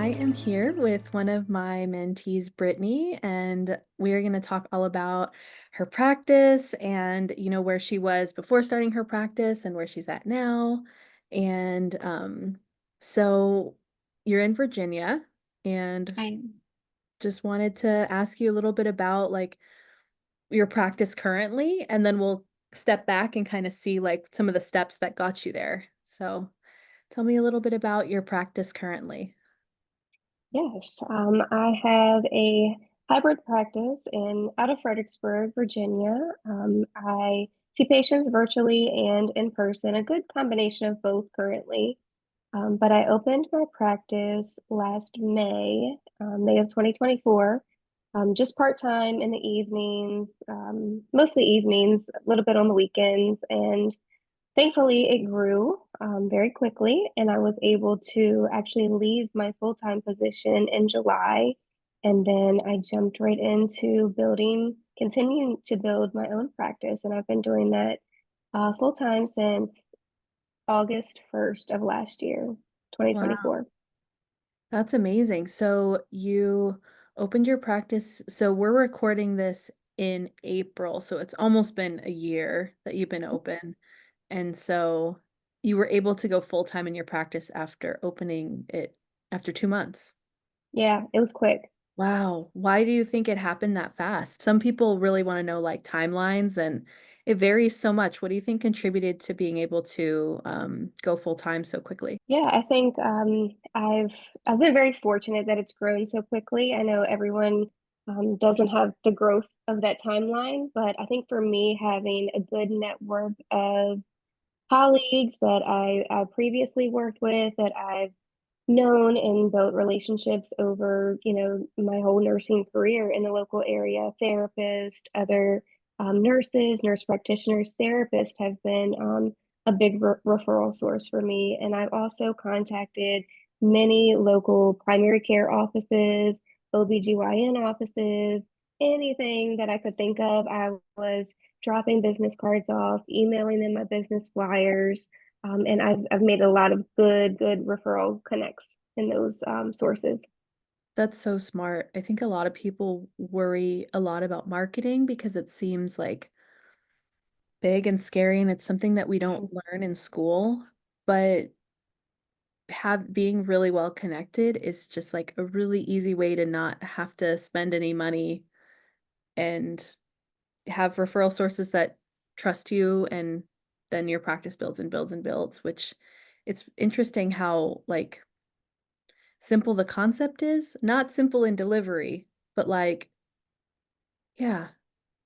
I am here with one of my mentees, Brittany, and we're going to talk all about her practice and, where she was before starting her practice and where she's at now. And so you're in Virginia, and I just wanted to ask you a little bit about like your practice currently, and then we'll step back and kind of see like some of the steps that got you there. So tell me a little bit about your practice currently. yes, I have a hybrid practice in out of Fredericksburg, Virginia. I see patients virtually and in person, a good combination of both currently. But I opened my practice last May, May of 2024, just part-time in the evenings, mostly evenings, a little bit on the weekends, and thankfully, it grew very quickly, and I was able to actually leave my full-time position in July. And then I jumped right into continuing to build my own practice. And I've been doing that full-time since August 1st of last year, Wow. 2024. That's amazing. So you opened your practice. So we're recording this in April. So it's almost been a year that you've been open. And so you were able to go full time in your practice after opening it after 2 months. Yeah, it was quick. Wow. Why do you think it happened that fast? Some people really want to know like timelines, and it varies so much. What do you think contributed to being able to go full time so quickly? Yeah, I think I've been very fortunate that it's grown so quickly. I know everyone doesn't have the growth of that timeline, but I think for me, having a good network of colleagues that I previously worked with, that I've known and built relationships over, my whole nursing career in the local area, therapists, other nurses, nurse practitioners, therapists have been a big referral source for me. And I've also contacted many local primary care offices, OBGYN offices, anything that I could think of. I was dropping business cards off, emailing them my business flyers, and I've made a lot of good referral connects in those sources. That's so smart. I think a lot of people worry a lot about marketing because it seems like big and scary, and it's something that we don't learn in school. But have being really well connected is just like a really easy way to not have to spend any money and have referral sources that trust you, and then your practice builds and builds and builds, which it's interesting how like simple the concept is, not simple in delivery, but like yeah,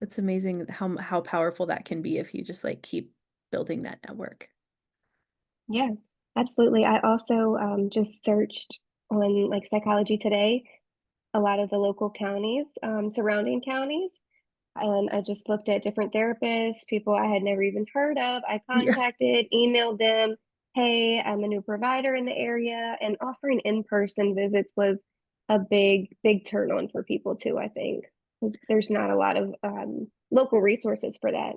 it's amazing how powerful that can be if you just like keep building that network. Yeah, absolutely. I also just searched on like Psychology Today, a lot of the local counties, surrounding counties, and I just looked at different therapists, people I had never even heard of. I Yeah. contacted, emailed them, hey, I'm a new provider in the area, and offering in-person visits was a big turn on for people too, I think. There's not a lot of local resources for that.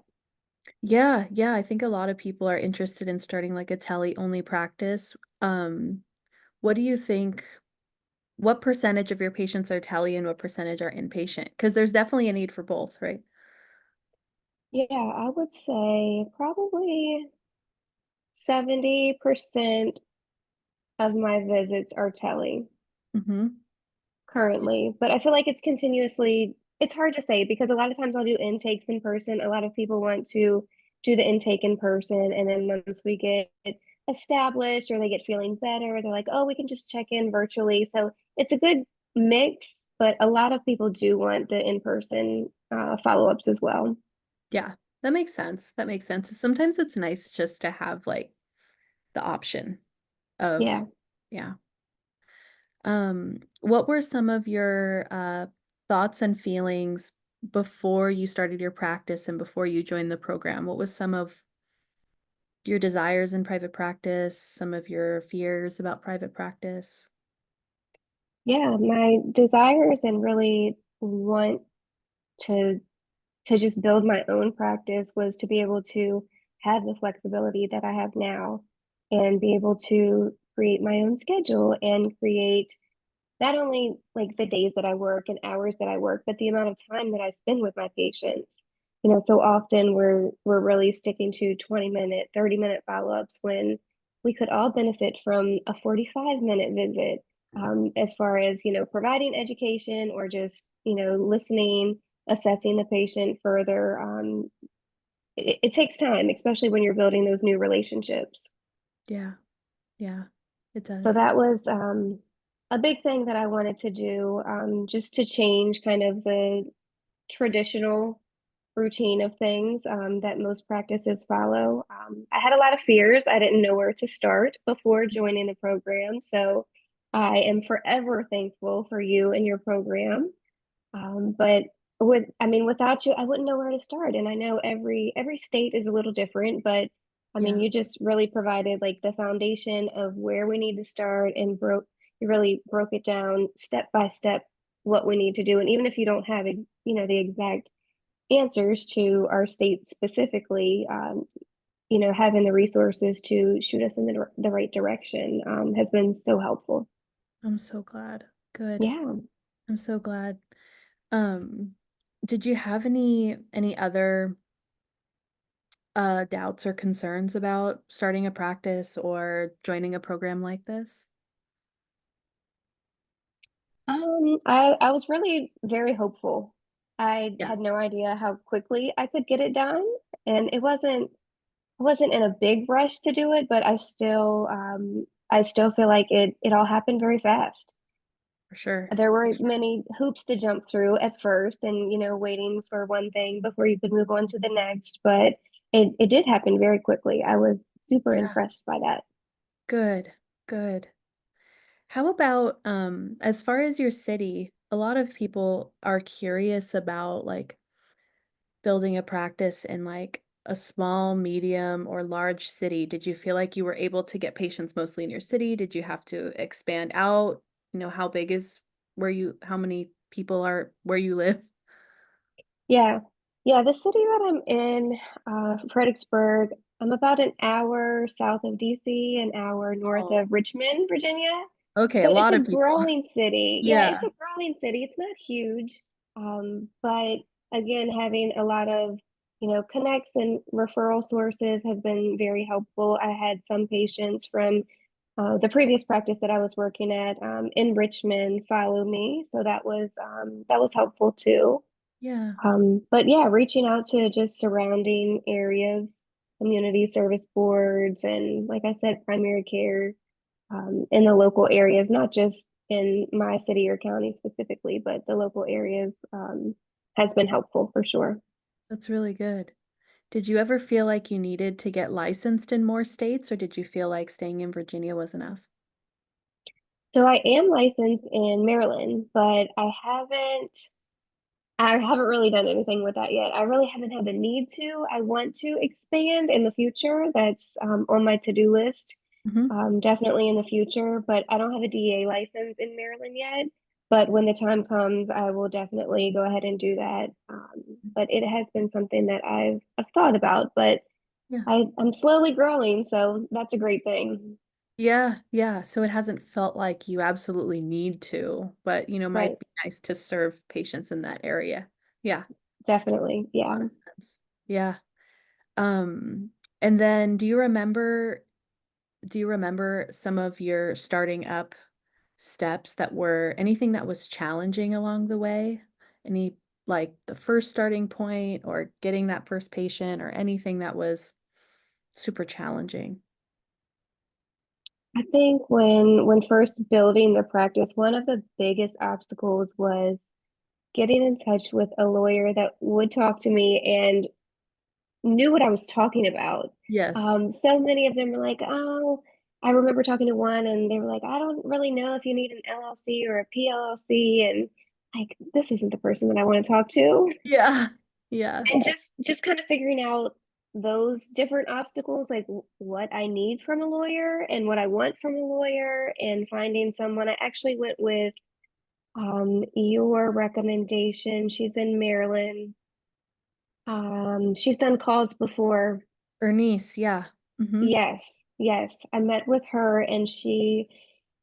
Yeah, yeah, I think a lot of people are interested in starting like a tele-only practice. What do you think, what percentage of your patients are tele and what percentage are inpatient? Because there's definitely a need for both, right? Yeah, I would say probably 70% of my visits are tele Mm-hmm. currently, but I feel like it's hard to say because a lot of times I'll do intakes in person. A lot of people want to do the intake in person, and then once we get established or they get feeling better, they're like, oh, we can just check in virtually. So it's a good mix, but a lot of people do want the in-person follow-ups as well. Yeah, that makes sense. That makes sense. Sometimes it's nice just to have like the option of, Yeah. yeah. What were some of your thoughts and feelings before you started your practice and before you joined the program? What was some of your desires in private practice, some of your fears about private practice? Yeah, my desires and really want to just build my own practice was to be able to have the flexibility that I have now and be able to create my own schedule and create not only like the days that I work and hours that I work, but the amount of time that I spend with my patients. So often we're really sticking to 20-minute, 30-minute follow-ups when we could all benefit from a 45-minute visit, as far as, providing education or just, listening, assessing the patient further. It takes time, especially when you're building those new relationships. Yeah. Yeah. It So does. that was a big thing that I wanted to do, just to change kind of the traditional routine of things, that most practices follow. I had a lot of fears. I didn't know where to start before joining the program. So I am forever thankful for you and your program. But without you, I wouldn't know where to start. And I know every state is a little different, but Yeah. you just really provided like the foundation of where we need to start and you really broke it down step by step what we need to do. And even if you don't have, the exact answers to our state specifically, having the resources to shoot us in the right direction, has been so helpful. I'm so glad. Good. Yeah. I'm so glad. Um, did you have any other doubts or concerns about starting a practice or joining a program like this? I was really very hopeful. I Yeah, had no idea how quickly I could get it done, and it wasn't in a big rush to do it, but I still feel like it all happened very fast. for sure. There For were sure. many hoops to jump through at first, and waiting for one thing before you could move on to the next, but it did happen very quickly. I was super Yeah, impressed by that. good. Good. How about as far as your city, a lot of people are curious about like building a practice in like a small, medium, or large city. Did you feel like you were able to get patients mostly in your city? Did you have to expand out? How big is how many people are where you live? Yeah. Yeah, the city that I'm in, Fredericksburg, I'm about an hour south of DC, an hour north Oh, of Richmond, Virginia. okay, a So it's lot a of people. growing city. Yeah, Yeah. it's a growing city. It's not huge. But again, having a lot of, connects and referral sources has been very helpful. I had some patients from the previous practice that I was working at, in Richmond follow me, so that was helpful too. Yeah. But yeah, reaching out to just surrounding areas, community service boards, and like I said, primary care, in the local areas, not just in my city or county specifically, but the local areas, has been helpful for sure. That's really good. Did you ever feel like you needed to get licensed in more states, or did you feel like staying in Virginia was enough? So I am licensed in Maryland, but I haven't really done anything with that yet. I really haven't had the need to. I want to expand in the future. That's, on my to-do list. Hmm. Definitely in the future, but I don't have a DA license in Maryland yet. But when the time comes, I will definitely go ahead and do that. But it has been something that I've thought about, but Yeah. I'm slowly growing, so that's a great thing. Yeah, yeah. So it hasn't felt like you absolutely need to, but Right. might be nice to serve patients in that area. Yeah, Definitely. a Yeah. lot of sense. Yeah. Um, and then do you remember some of your starting up steps that were anything that was challenging along the way? Any like the first starting point or getting that first patient or anything that was super challenging? I think when first building the practice, one of the biggest obstacles was getting in touch with a lawyer that would talk to me and knew what I was talking about. Yes. So many of them were like, "Oh," I remember talking to one and they were like, "I don't really know if you need an LLC or a PLLC," and like, this isn't the person that I want to talk to. Yeah. Yeah. And just kind of figuring out those different obstacles, like what I need from a lawyer and what I want from a lawyer, and finding someone. I actually went with, your recommendation. She's in Maryland. She's done calls before. Bernice, yeah. Mhm. Yes, yes. I met with her and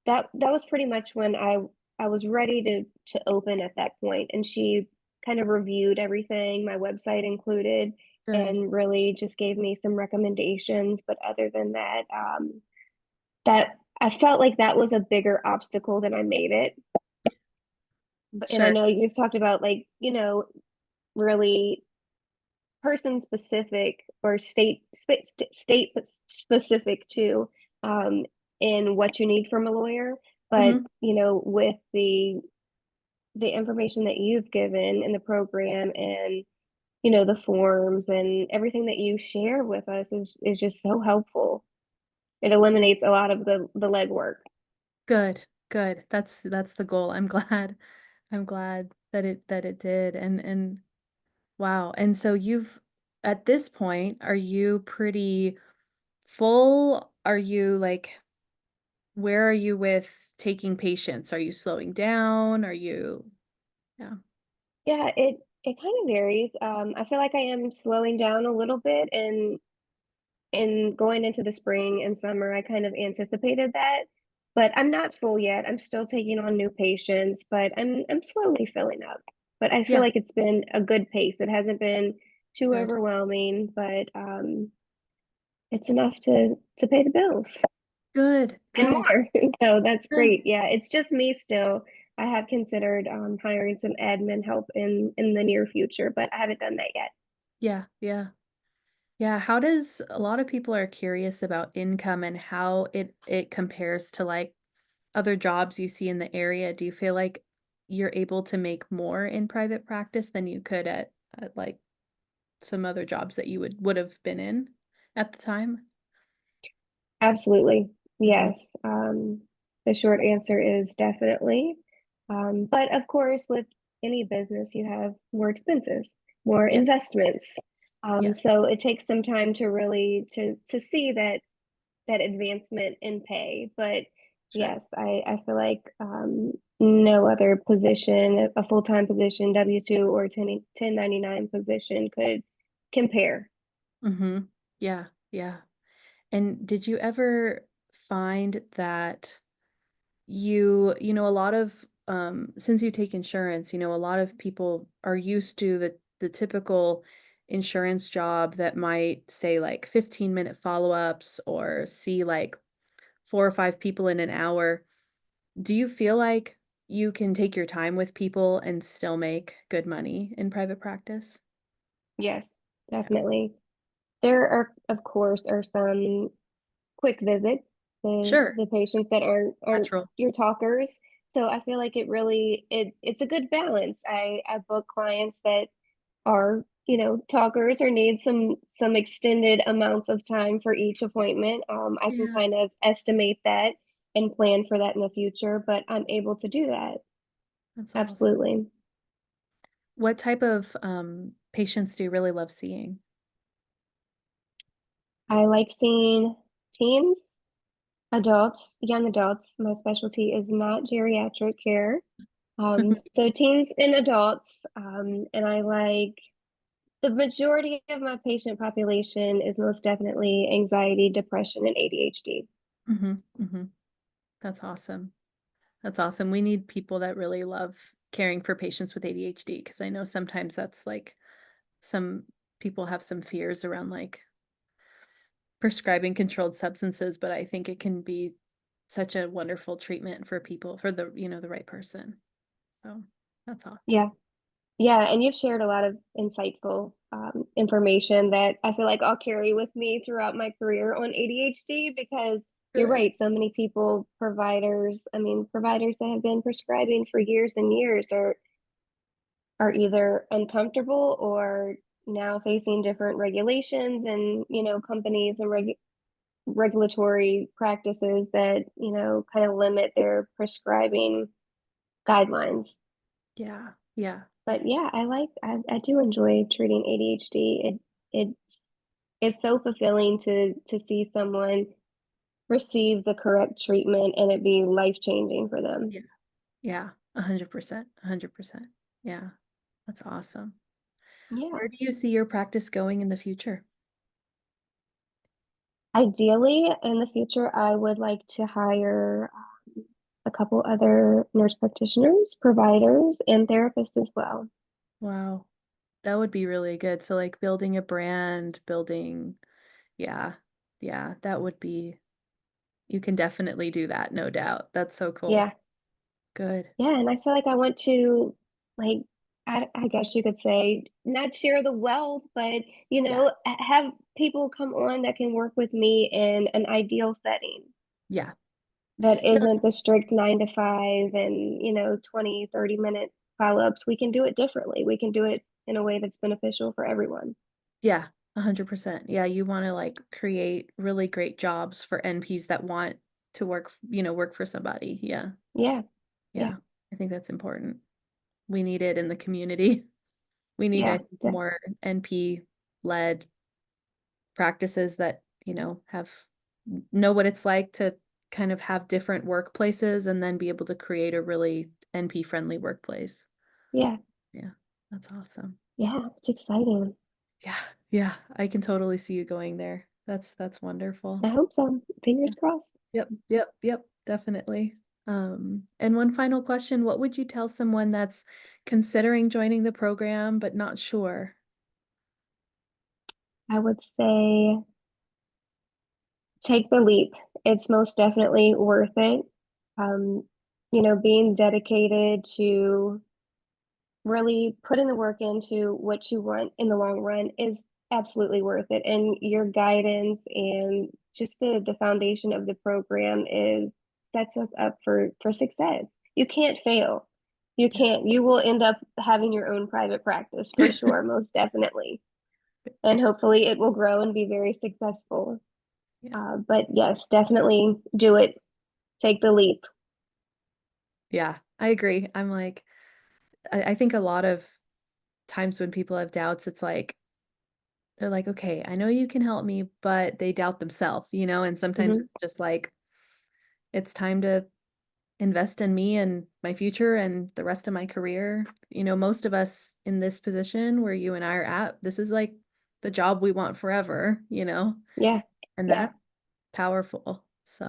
that was pretty much when I I was ready to open at that point, and she kind of reviewed everything, my website included, Good. and really just gave me some recommendations. But other than that, that I felt like that was a bigger obstacle than I made it. But and I Sure. know you've talked about like, really person specific or state specific too, um, in what you need from a lawyer. But Hmm. with the information that you've given in the program, and the forms and everything that you share with us is just so helpful. It eliminates a lot of the legwork. Good. Good. That's the goal. I'm glad. I'm glad that it did. And wow. And so you've at this point, are you pretty full? Are you like where are you with taking patients? Are you slowing down? Are you yeah. Yeah, it kind of varies. I feel like I am slowing down a little bit, and going into the spring and summer, I kind of anticipated that, but I'm not full yet. I'm still taking on new patients, but I'm slowly filling up. But I feel Yeah, like it's been a good pace. It hasn't been too good. overwhelming, but it's enough to pay the bills Good. and Good. more. So that's Good. great. Yeah, it's just me still. I have considered hiring some admin help in the near future, but I haven't done that yet. Yeah, yeah. Yeah, how does a lot of people are curious about income and how it compares to like other jobs you see in the area. Do you feel like you're able to make more in private practice than you could at like some other jobs that you would have been in at the time? Absolutely. Mhm. Yes. The short answer is definitely. But of course, with any business, you have more expenses, more Yeah. investments. Yeah. So it takes some time to really to see that advancement in pay. But Sure. yes, I feel like no other position, a full-time position, W-2 or 1099 position could compare. Mhm. Yeah. Yeah. And did you ever find that a lot of since you take insurance, a lot of people are used to the typical insurance job that might say like 15-minute follow-ups or see like 4 or 5 people in an hour. Do you feel like you can take your time with people and still make good money in private practice? Yes, Yeah. definitely. There are, of course, are some quick visits, Sure. the patients that aren't Natural. your talkers. So I feel like it's a good balance. I book clients that are, talkers or need some extended amounts of time for each appointment. I can Yeah, kind of estimate that and plan for that in the future, but I'm able to do that. that's awesome. Absolutely. What type of patients do you really love seeing? I like seeing teens, adults, young adults. My specialty is not geriatric care. So teens and adults, and I like the majority of my patient population is most definitely anxiety, depression, and ADHD. Mhm, mhm. That's awesome. That's awesome. We need people that really love caring for patients with ADHD because I know sometimes that's like some people have some fears around like prescribing controlled substances, but I think it can be such a wonderful treatment for people for the right person. So that's awesome. Yeah, yeah, and you've shared a lot of insightful information that I feel like I'll carry with me throughout my career on ADHD, because you're Good. right. So many people, providers, I mean, providers that have been prescribing for years and years are either uncomfortable or now facing different regulations and companies and regulatory practices that kind of limit their prescribing guidelines. Yeah. Yeah. But yeah, I do enjoy treating ADHD. It's so fulfilling to see someone receive the correct treatment and it be life changing for them. Yeah. Yeah. 100%. 100%. Yeah. That's awesome. Yeah. Where do you see your practice going in the future? Ideally, in the future, I would like to hire a couple other nurse practitioners, providers, and therapists as well. Wow. That would be really good. So like building a brand, building, yeah, yeah, that would be, you can definitely do that, no doubt. That's so cool. Yeah. Good. Yeah, and I feel like I want to, like, I guess you could say, not share the wealth, but Yeah. have people come on that can work with me in an ideal setting Yeah. that Yeah. isn't the strict 9 to 5 and 20, 30 minute follow-ups. We can do it differently. We can do it in a way that's beneficial for everyone. Yeah. 100%. Yeah. You want to like create really great jobs for NPs that want to work, work for somebody. Yeah. Yeah, yeah, Yeah. I think that's important. We need it in the community. We need, I yeah, think, more NP led practices that, have know what it's like to kind of have different workplaces and then be able to create a really NP friendly workplace. yeah, Yeah, that's awesome. yeah. It's exciting. Yeah, yeah, I can totally see you going there. That's wonderful. I hope so. Yeah. Fingers crossed. Yep, yep, yep, definitely. And one final question, what would you tell someone that's considering joining the program but not sure? I would say take the leap. It's most definitely worth it. Um, being dedicated to really putting the work into what you want in the long run is absolutely worth it. And your guidance and just the foundation of the program is sets us up for success. You can't fail. You Yeah. can't. You will end up having your own private practice for sure, most definitely. And hopefully it will grow and be very successful. Yeah. But yes, definitely do it. Take the leap. Yeah, I agree. I'm like, I think a lot of times when people have doubts, it's like, they're like, okay, I know you can help me, but they doubt themselves, and sometimes Hmm. it's just like, it's time to invest in me and my future and the rest of my career. Most of us in this position where you and I are at, this is like the job we want forever, Yeah, and yeah. that's powerful. So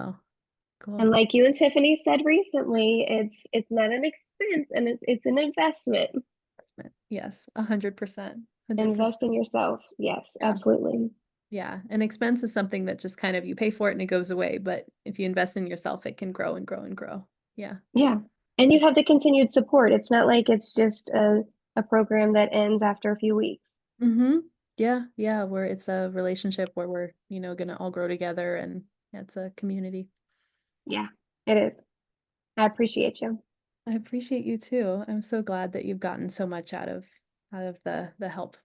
And cool. like you and Tiffany said recently, it's not an expense and it's an investment. Investment. Yes, 100%. Invest 100%. in yourself. Yes, Yeah. absolutely. Yeah. An expense is something that just kind of you pay for it and it goes away. But if you invest in yourself, it can grow and grow and grow. Yeah. Yeah. And you have the continued support. It's not like it's just a program that ends after a few weeks. Mm-hmm. Yeah. Yeah. Where it's a relationship where we're, gonna all grow together and yeah, it's a community. Yeah, it is. I appreciate you. I appreciate you too. I'm so glad that you've gotten so much out of the help.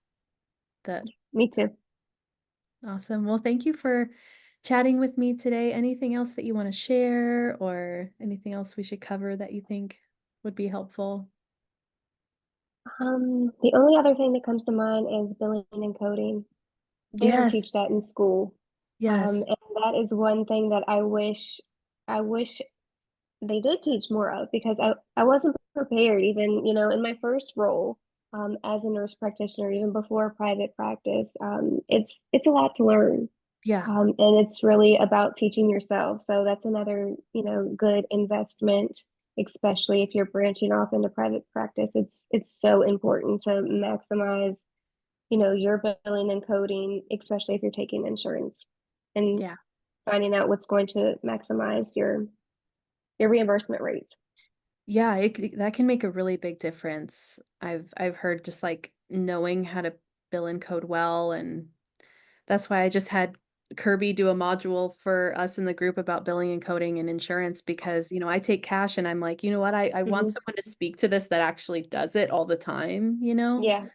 That Me too. awesome. Well, thank you for chatting with me today. Anything else that you want to share or anything else we should cover that you think would be helpful? The only other thing that comes to mind is billing and coding. We don't teach Yes. that in school. Yes. And that is one thing that I wish they did teach more of because I wasn't prepared even, in my first role as a nurse practitioner, even before private practice. It's a lot to learn. Yeah. And it's really about teaching yourself. So that's another, good investment, especially if you're branching off into private practice. It's so important to maximize, your billing and coding, especially if you're taking insurance and Yeah. finding out what's going to maximize your reimbursement rates. Yeah, that can make a really big difference. I've heard just like knowing how to bill and code well, and that's why I just had Kirby do a module for us in the group about billing and coding and insurance because, I take cash and I'm like, you know what, I want Hmm. someone to speak to this that actually does it all the time. Yeah,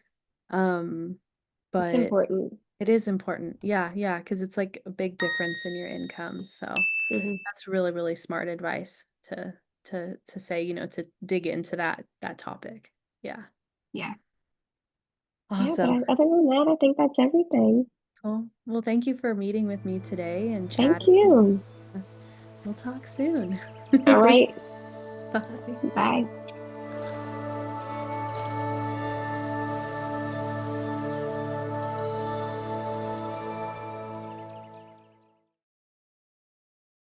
Um, it's but important. it is important. Yeah, yeah, because it's like a big difference in your income. So Hmm. that's really, really smart advice to say, to dig into that topic. Yeah. Yeah. Yeah, but Awesome. other than that, I think that's everything. Cool. Well, thank you for meeting with me today and Thank chatting. you. We'll talk soon. All right. Bye. Bye.